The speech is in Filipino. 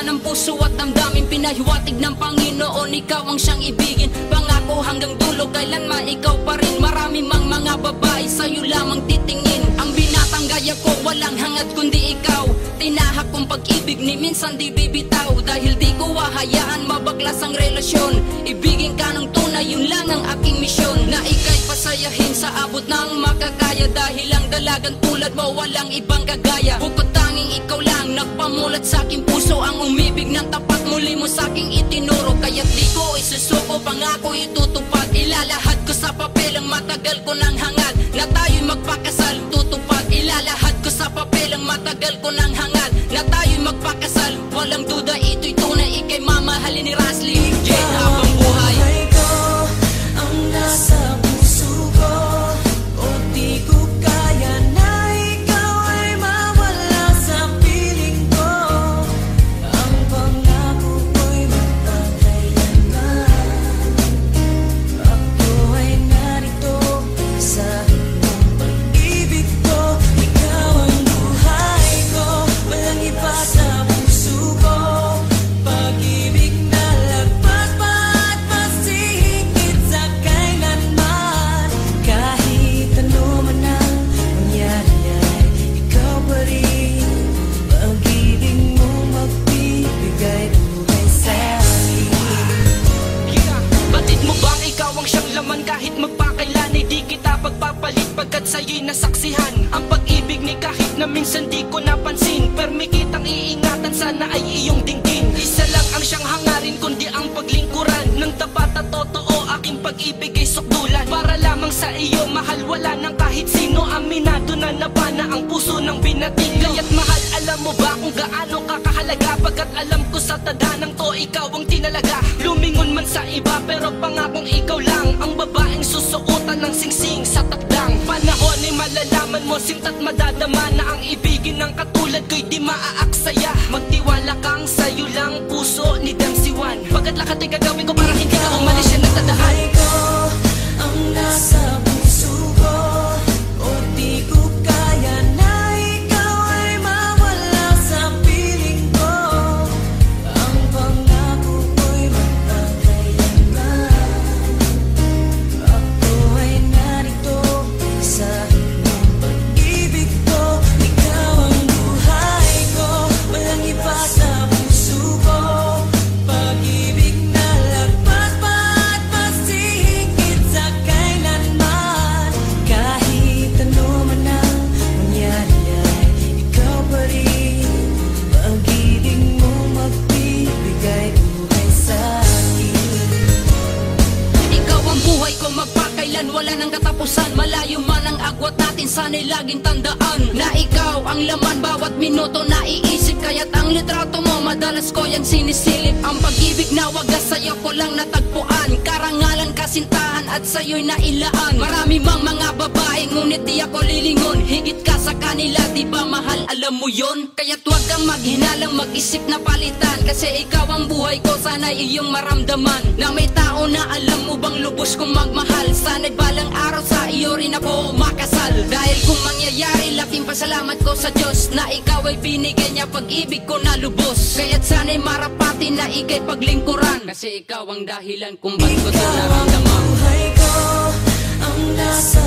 laman ng puso at damdamin, pinahiwatig ng Panginoon, ikaw ang siyang ibigin. Pangako hanggang dulo, kailanman ikaw pa rin. Marami mang mga babae, sa'yo lamang titingin. Ang binatang gaya ko, walang hangad kundi ikaw. Tinahak kong pag-ibig ni minsan di bibitaw. Dahil di ko hahayaan mabaklas ang relasyon. Ibigin ka ng tunay, yun lang ang aking misyon. Na ika'y pasayahin sa abot ng makakaya. Dahil ang dalagang tulad mo, walang ibang kagaya. Bukod tanging ikaw lang, nagpamulat sa aking puso. Ang umibig ng tapat, muli mo sa aking itinuro. Kaya't di ko isusuko, pangako itutupad. Ilalahad ko sa papel ang matagal ko ng hangad. Na tayo'y magpakasal, tutupad. Ilalahad ko sa papel ang matagal ko ng hangad. Na tayo'y magpakasal, walang duda ito'y tunay. Ika'y mamahalin ni Rasly J habang buhay. Buhay ko ang nasa puso ko. O di ko kaya na ikaw ay mawala sa piling ko. Ang pangako ko'y magpakailanman. Ako ay narito sa iyong pag-ibig ko. Ikaw ang buhay ko, walang iba sa puso ko. Pag-ibig na lagpas pa at mas higit sa kailanman. Kahit ano man ang mangyari ay ikaw pa rin. Pag-ibig mo magbibigay buhay sa akin. Batid mo bang ikaw ang siyang laman kahit magpakailan ay di kita pagpapalit pagkat sa'yo'y nasaksihan ang pag-ibig ni kahit na minsan di ko napansin. Permi kitang iingatan, sana ay iyong dinggin. Isa lang ang siyang hangarin kundi ang paglingkuran ng tapat at totoo. Aking pag-ibig ay sukdulan para lamang sa iyo, mahal wala nang kahit sino. Aminado na nabana ang puso ng binating. Kaya't mahal, alam mo ba kung gaano ka kahalaga? Pagkat alam ko sa tadhanang to, ikaw ang tinalaga. Lumingon man sa iba pero pangakong ikaw lang ang babaeng susuotan ng singsing sa takdang panahon. Ay malalaman mo, sinta't madadama na ang ibigin ng katulad ko'y di maaaksaya. Magtiwala kang sa'yo lang puso ni Dempsey One. Pagkat lahat ay gagawin ko para hindi ka umalis siya nagtadahan. Buhay ko ang nasa puso ko. O di ko kaya na ikaw ay mawala sa piling ko. Ang pangako ko'y magpakailanman. Ako ay narito sa iyong pag-ibig ko. Ikaw ang buhay ko, walang iba sa puso ko. Pag-ibig na lagpas pa at mas higit sa kailanman. Kahit ano man ang mangyari ay ikaw pa rin. Pag-ibig mo magbibigay buhay sa akin. Ikaw ang buhay ko, magpakailan, wala nang katapusan. Malayo man ang agwat natin, sana'y laging tandaan na ikaw ang laman bawat minuto naiisip. Kaya't ang litrato mo, madalas ko yan sinisilip. Ang pag-ibig na wagas sa'yo ko lang natagpuan. Karangalan, kasintahan at sa'yo'y nailaan. Marami mang mga babae, ngunit di ako lilingon. Higit ka sa kanila, di ba mahal, alam mo yon? Kaya't huwag kang maghinalang mag-isip na palitan. Kasi ikaw ang buhay ko, sana'y iyong maramdaman na may tao na alam mo bang lubos kong magmahal. Sana'y balang araw sa iyo rin ako makasal. Dahil kung mangyayari, laking pasalamat ko sa Diyos na ikaw ay binigay niya pag-ibig ko na lubos. Kaya't sana'y marapati na ika'y paglingkuran. Kasi ikaw ang dahilan kung ba't ko ito Ikaw ang naramdaman. buhay ko ang nasa